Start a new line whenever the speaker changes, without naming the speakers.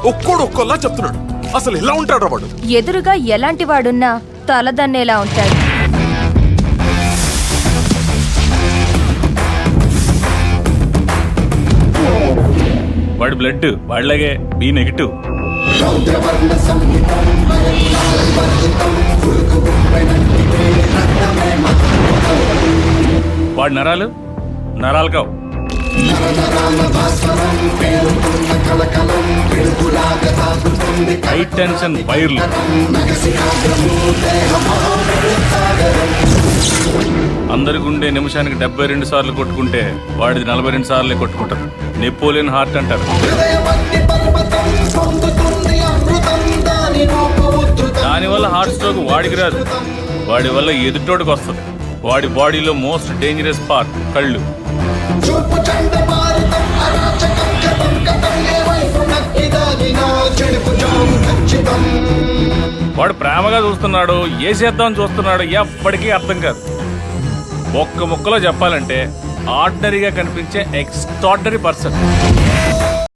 ఒక్కోడు ఒక్కోలా చెప్తున్నాడు. అసలు ఎలా ఉంటాడు వాడు?
ఎదురుగా ఎలాంటి వాడున్నా తలదన్నేలా ఉంటాడు.
వాడి బ్లడ్ వాళ్ళగే బి నెగిటివ్. వాడి నరాలు నరాలు కావు. హై టెన్షన్ వైర్లు. అందరి గుండె నిమిషానికి 72 సార్లు కొట్టుకుంటే వాడిది 42 సార్లే కొట్టుకుంటారు. నెపోలియన్ హార్ట్ అంటారు. దానివల్ల హార్ట్ స్ట్రోక్ వాడికి రాదు, వాడి వల్ల ఎదుటోడికి వస్తుంది. వాడి బాడీలో మోస్ట్ డేంజరస్ పార్ట్ కళ్ళు. వాడు ప్రేమగా చూస్తున్నాడు, ఏసేద్దామని చూస్తున్నాడు, ఎప్పటికీ అర్థం కాదు. ఒక్క ముక్కలో చెప్పాలంటే ఆర్డినరీగా కనిపించే ఎక్స్ట్రార్డినరీ పర్సన్.